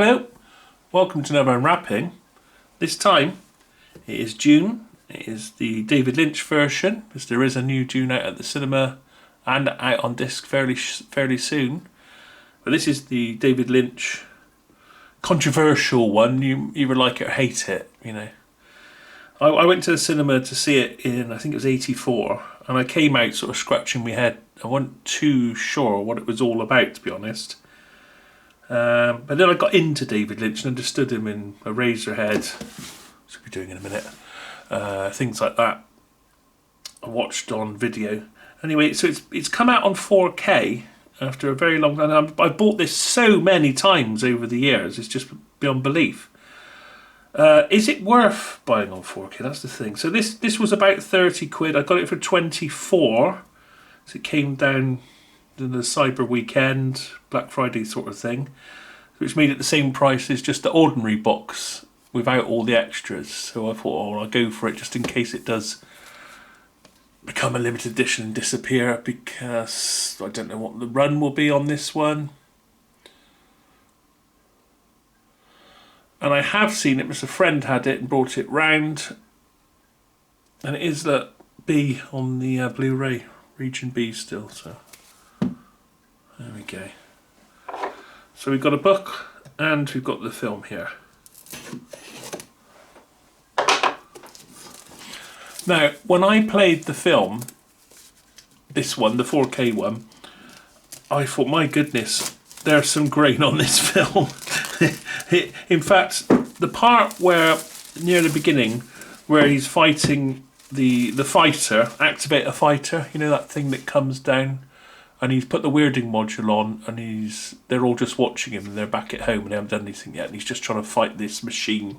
Hello, welcome to another Unwrapping. This time it is Dune. It is the David Lynch version, because there is a new Dune out at the cinema and out on disc fairly soon. But this is the David Lynch controversial one. You either like it or hate it, you know. I went to the cinema to see it in, I think it was 84, and I came out sort of scratching my head. I wasn't too sure what it was all about, to be honest. But then I got into David Lynch and understood him in Eraserhead, which we'll be doing in a minute, things like that. I watched on video. Anyway, so it's come out on 4K after a very long time. I bought this so many times over the years, it's just beyond belief. Is it worth buying on 4K? That's the thing. So this was about 30 quid. I got it for 24. So it came down in the Cyber Weekend, Black Friday sort of thing, which made it the same price as just the ordinary box without all the extras. So I thought, oh, I'll go for it just in case it does become a limited edition and disappear, because I don't know what the run will be on this one. And I have seen it because a friend had it and brought it round. And it is that B on the Blu-ray, Region B still. So there we go. So we've got a book and we've got the film here. Now, when I played the film, this one, the 4K one, I thought, my goodness, there's some grain on this film. In fact, the part where, near the beginning, where he's fighting the fighter, activate a fighter, you know, that thing that comes down, and he's put the weirding module on, and they're all just watching him, and they're back at home and they haven't done anything yet, and he's just trying to fight this machine.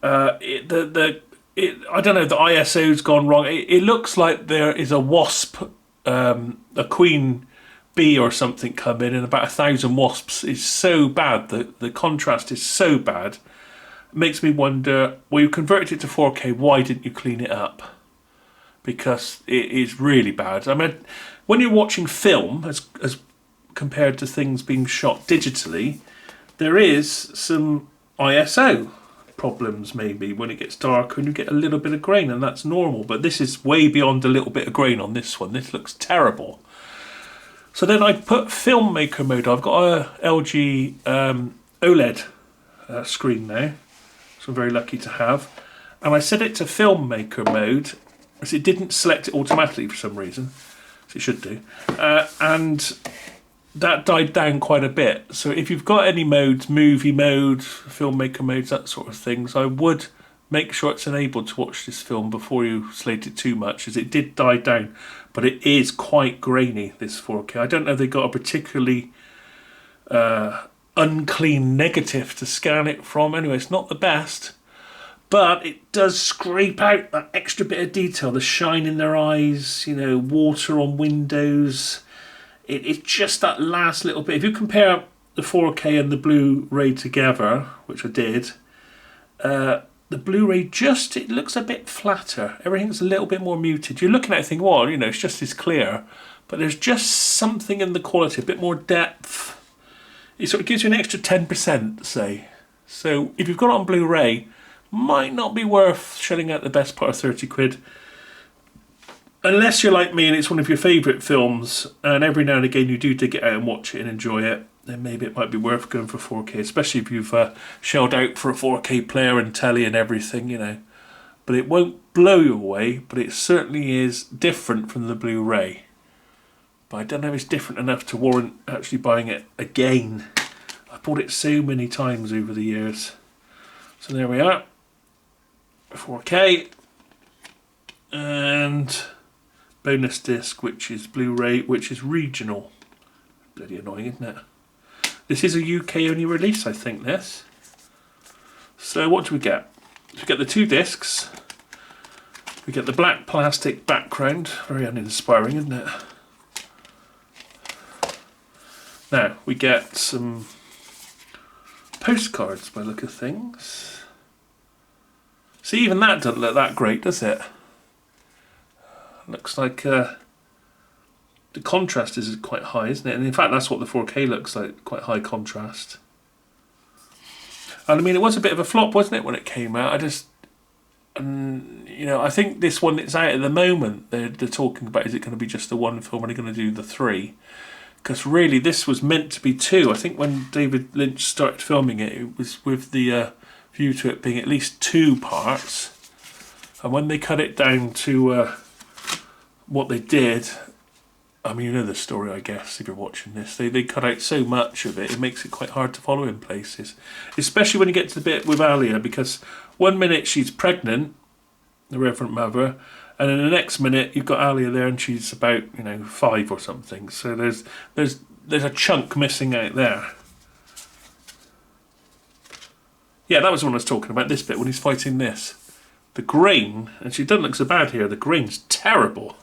I don't know, the ISO's gone wrong. It looks like there is a wasp, a queen bee or something come in, and about 1,000 wasps. Is so bad, the contrast is so bad. It makes me wonder, well, you converted it to 4K, why didn't you clean it up? Because it is really bad. I mean, when you're watching film, as compared to things being shot digitally, there is some ISO problems maybe when it gets darker and you get a little bit of grain, and that's normal. But this is way beyond a little bit of grain on this one. This looks terrible. So then I put filmmaker mode. I've got a LG OLED screen now, so I'm very lucky to have. And I set it to filmmaker mode, as it didn't select it automatically for some reason, so it should do. And that died down quite a bit. So if you've got any modes, movie mode, filmmaker modes, that sort of things, I would make sure it's enabled to watch this film before you slate it too much, as it did die down. But it is quite grainy, this 4K. I don't know if they got a particularly unclean negative to scan it from. Anyway, it's not the best, but it does scrape out that extra bit of detail, the shine in their eyes, you know, water on windows. It's just that last little bit. If you compare the 4K and the Blu-ray together, which I did, the Blu-ray it looks a bit flatter. Everything's a little bit more muted. You're looking at it thinking, well, you know, it's just as clear, but there's just something in the quality, a bit more depth. It sort of gives you an extra 10%, say. So if you've got it on Blu-ray, might not be worth shelling out the best part of 30 quid. Unless you're like me and it's one of your favourite films, and every now and again you do dig it out and watch it and enjoy it, then maybe it might be worth going for 4K, especially if you've shelled out for a 4K player and telly and everything, you know. But it won't blow you away, but it certainly is different from the Blu-ray. But I don't know if it's different enough to warrant actually buying it again. I've bought it so many times over the years. So there we are. 4K. And bonus disc, which is Blu-ray, which is regional. Bloody annoying, isn't it? This is a UK only release, I think, this. So what do we get? We get the 2 discs. We get the black plastic background. Very uninspiring, isn't it? Now, we get some postcards by the look of things. See, even that doesn't look that great, does it? Looks like the contrast is quite high, isn't it? And in fact, that's what the 4K looks like, quite high contrast. And I mean, it was a bit of a flop, wasn't it, when it came out? I think this one that's out at the moment, they're talking about, is it going to be just the one film, or are they going to do the 3? Because really, this was meant to be 2. I think when David Lynch started filming it, it was with the view to it being at least 2 parts. And when they cut it down to what they did, I mean, you know the story, I guess, if you're watching this. They cut out so much of it, it makes it quite hard to follow in places. Especially when you get to the bit with Alia, because one minute she's pregnant, the Reverend Mother, and in the next minute you've got Alia there and she's about 5 or something. So there's a chunk missing out there. Yeah, that was the one I was talking about. This bit when he's fighting this, the grain, and she doesn't look so bad here. The grain's terrible.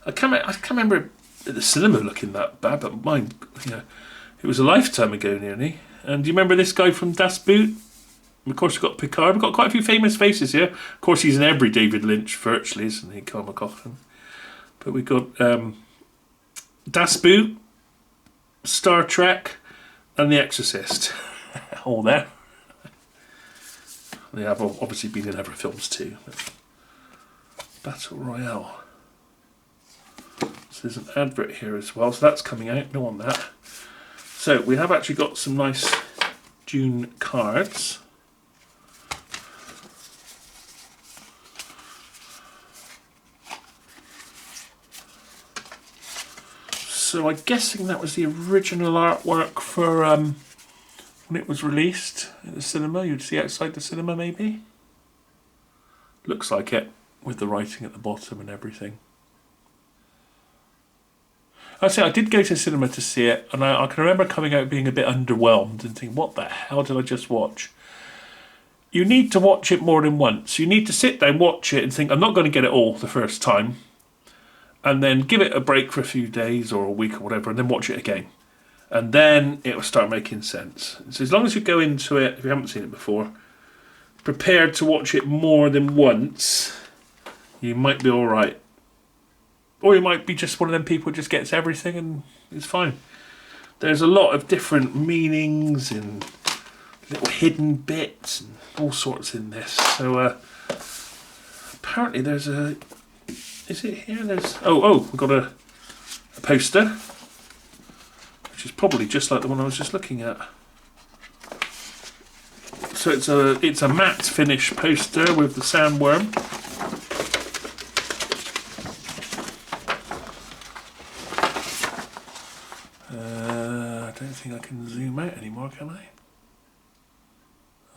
I can't remember at the cinema looking that bad, but mine, it was a lifetime ago nearly. And do you remember this guy from Das Boot? Of course, we've got Picard. We've got quite a few famous faces here. Of course, he's in every David Lynch virtually, isn't he, Carl McLaughlin? But we've got Das Boot, Star Trek, and The Exorcist. All there. They have obviously been in other films too. Battle Royale. So there's an advert here as well. So that's coming out. No on that. So we have actually got some nice Dune cards. So I'm guessing that was the original artwork for when it was released at the cinema. You'd see outside the cinema maybe. Looks like it, with the writing at the bottom and everything. I did go to the cinema to see it, and I can remember coming out being a bit underwhelmed and thinking, what the hell did I just watch? You need to watch it more than once. You need to sit down, watch it and think, I'm not going to get it all the first time. And then give it a break for a few days or a week or whatever, and then watch it again. And then it will start making sense. So as long as you go into it, if you haven't seen it before, prepared to watch it more than once, you might be all right. Or you might be just one of them people who just gets everything and it's fine. There's a lot of different meanings and little hidden bits and all sorts in this. So apparently there's a... Is it here? There's... Oh, we've got a poster, which is probably just like the one I was just looking at. So it's a matte finish poster with the sandworm. I don't think I can zoom out anymore, can I?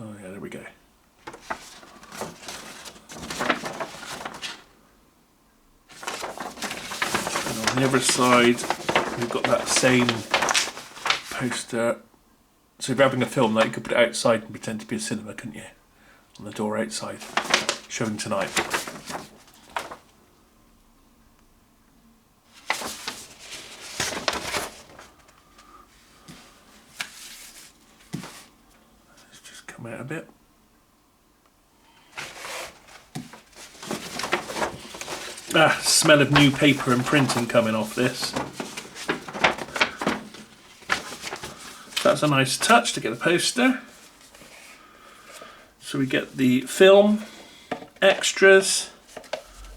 Oh yeah, there we go. And on the other side, we've got that same poster. So if you're having a film, like, you could put it outside and pretend to be a cinema, couldn't you? On the door outside, showing tonight. Let's just come out a bit. Smell of new paper and printing coming off this. That's a nice touch to get a poster. So we get the film, extras,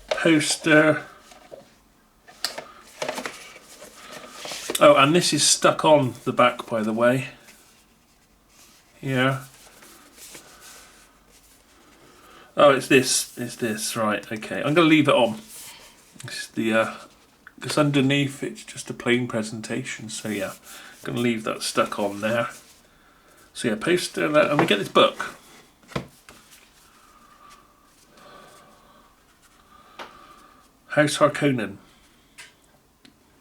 poster. Oh, and this is stuck on the back, by the way. Here. Oh, it's this, right, okay. I'm going to leave it on. It's the, because underneath it's just a plain presentation, so yeah. I'm going to leave that stuck on there. So yeah, poster that, and we get this book. House Harkonnen.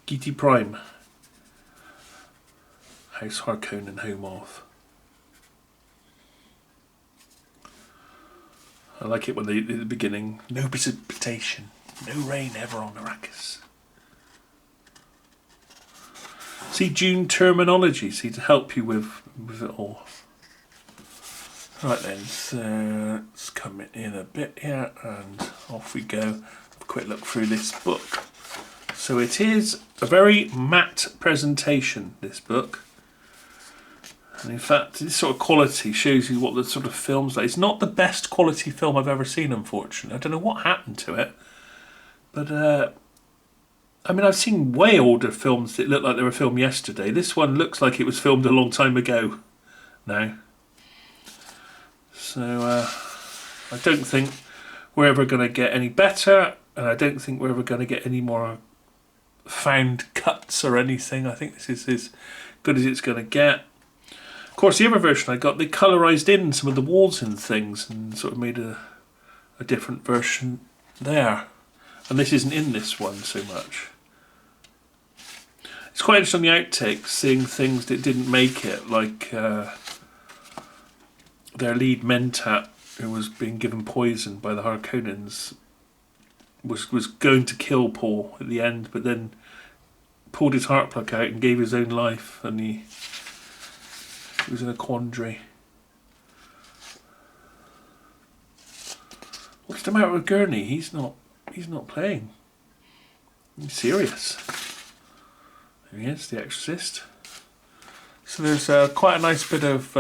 Giti Prime. House Harkonnen, home of. I like it when they, at the beginning, no precipitation, no rain ever on Arrakis. See, Dune terminology, see, to help you with it all. Right then, so let's come in a bit here and off we go. Have a quick look through this book. So it is a very matte presentation, this book. And in fact, this sort of quality shows you what the sort of film's like. It's not the best quality film I've ever seen, unfortunately. I don't know what happened to it. But, I mean, I've seen way older films that look like they were filmed yesterday. This one looks like it was filmed a long time ago now. So, I don't think we're ever going to get any better. And I don't think we're ever going to get any more found cuts or anything. I think this is as good as it's going to get. Of course, the other version I got, they colourised in some of the walls and things and sort of made a different version there. And this isn't in this one so much. It's quite interesting on the outtakes, seeing things that didn't make it, like their lead Mentat, who was being given poison by the Harkonnens, was going to kill Paul at the end, but then pulled his heart plug out and gave his own life, and he was in a quandary. What's the matter with Gurney? He's not playing. He's serious. There he is, The Exorcist. So there's quite a nice bit of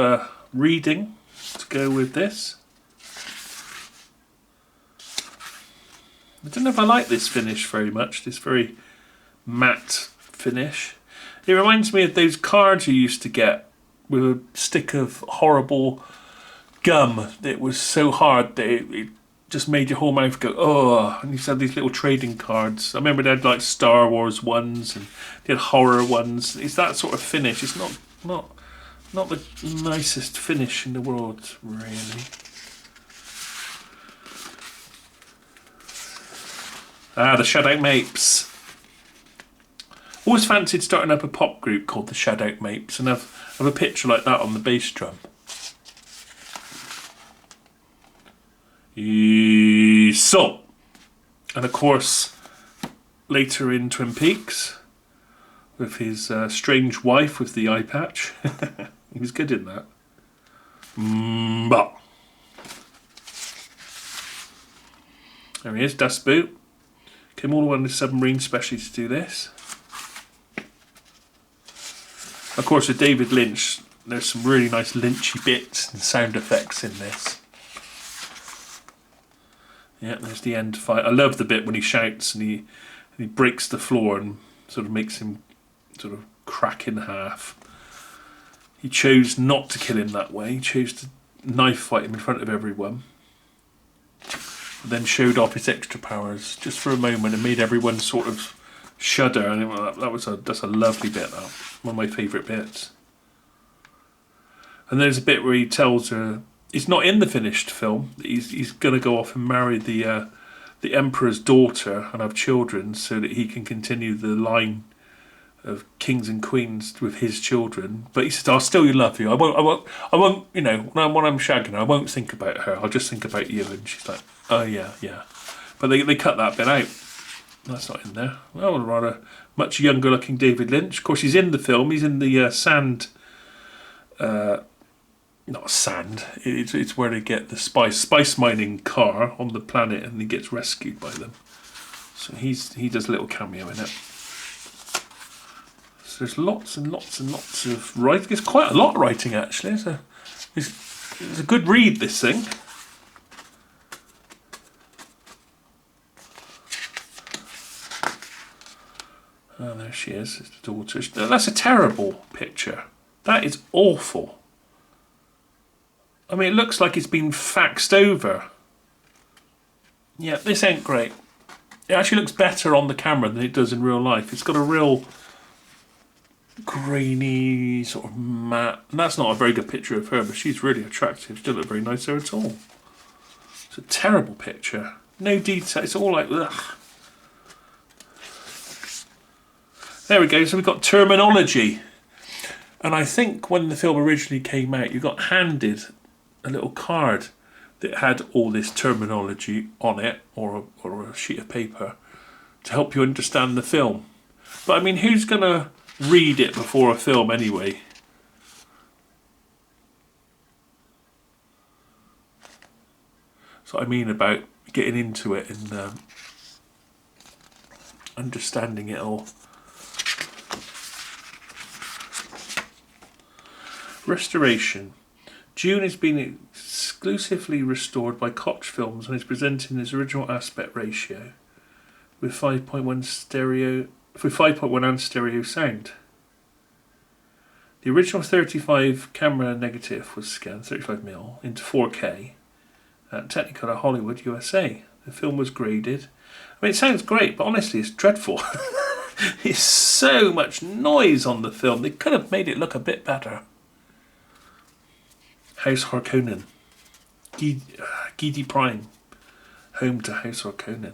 reading to go with this. I don't know if I like this finish very much, this very matte finish. It reminds me of those cards you used to get with a stick of horrible gum that was so hard that it just made your whole mouth go, oh, and you had these little trading cards. I remember they had like Star Wars ones and they had horror ones. It's that sort of finish. It's not the nicest finish in the world, really. Ah, the Shadow Mapes. Always fancied starting up a pop group called the Shadow Mapes and have a picture like that on the bass drum. So, and of course, later in Twin Peaks, with his strange wife with the eye patch, he was good in that. There he is, Das Boot. Came all the way on the submarine specially to do this. Of course, with David Lynch, there's some really nice Lynchy bits and sound effects in this. Yeah, there's the end fight. I love the bit when he shouts and he breaks the floor and sort of makes him sort of crack in half. He chose not to kill him that way. He chose to knife fight him in front of everyone. Then showed off his extra powers just for a moment and made everyone sort of shudder. And that's a lovely bit. That one of my favourite bits. And there's a bit where he tells her he's not in the finished film. He's going to go off and marry the emperor's daughter and have children so that he can continue the line of kings and queens with his children. But he says, "I'll still love you. I won't. You know, when I'm shagging her, I won't think about her. I'll just think about you." And she's like, "Oh yeah." But they cut that bit out. That's not in there. Well, a rather much younger looking David Lynch. Of course, he's in the film. He's in the sand. Not sand. It's where they get the spice mining car on the planet, and he gets rescued by them. So he does a little cameo in it. So there's lots and lots and lots of writing. There's quite a lot of writing actually. It's a good read, this thing. Oh, there she is. It's the daughter. That's a terrible picture. That is awful. I mean, it looks like it's been faxed over. Yeah, this ain't great. It actually looks better on the camera than it does in real life. It's got a real grainy sort of matte. And that's not a very good picture of her, but she's really attractive. She doesn't look very nice there at all. It's a terrible picture. No detail. It's all like, ugh. There we go. So we've got terminology. And I think when the film originally came out, you got handed a little card that had all this terminology on it, or a sheet of paper, to help you understand the film. But I mean, who's going to read it before a film anyway? That's what I mean about getting into it and understanding it all. Restoration. Dune has been exclusively restored by Koch Films and is presented in its original aspect ratio with 5.1 and stereo sound. The original 35 camera negative was scanned 35mm into 4K at Technicolor Hollywood, USA. The film was graded. I mean, it sounds great, but honestly, it's dreadful. There's so much noise on the film. They could have made it look a bit better. House Harkonnen. Gidi Prime. Home to House Harkonnen.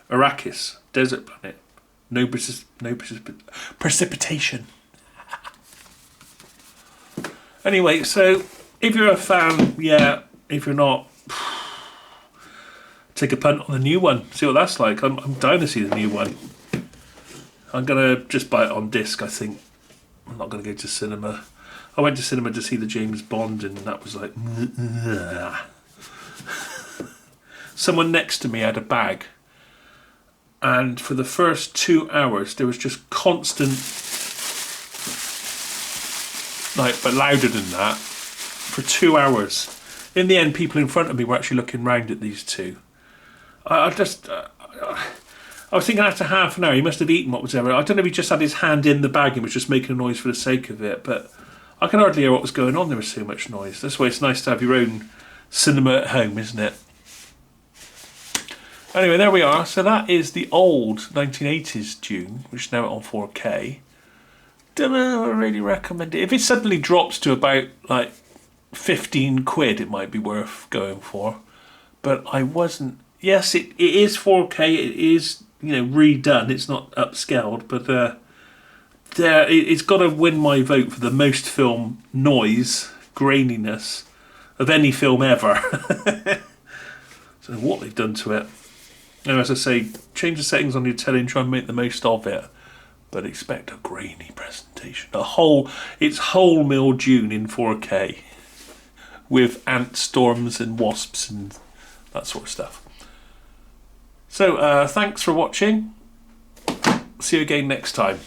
Arrakis. Desert planet. No precipitation. Anyway, so if you're a fan, yeah. If you're not, take a punt on the new one. See what that's like. I'm down to see the new one. I'm going to just buy it on disc, I think. I'm not going to go to cinema. I went to cinema to see the James Bond and that was like... Someone next to me had a bag. And for the first 2 hours, there was just constant... Like, but louder than that. For 2 hours. In the end, people in front of me were actually looking round at these two. I was thinking after half an hour, he must have eaten what was there. I don't know if he just had his hand in the bag and was just making a noise for the sake of it, but I could hardly hear what was going on. There was so much noise. That's why it's nice to have your own cinema at home, isn't it? Anyway, there we are. So that is the old 1980s Dune, which is now on 4K. Don't know, I really recommend it. If it suddenly drops to about like 15 quid, it might be worth going for. But I wasn't. Yes, it is 4K. It is, redone. It's not upscaled, but it's got to win my vote for the most film noise, graininess of any film ever. So what they've done to it. And as I say, change the settings on your telly and try and make the most of it. But expect a grainy presentation. It's whole mill Dune in 4K. With ant storms and wasps and that sort of stuff. So, thanks for watching. See you again next time.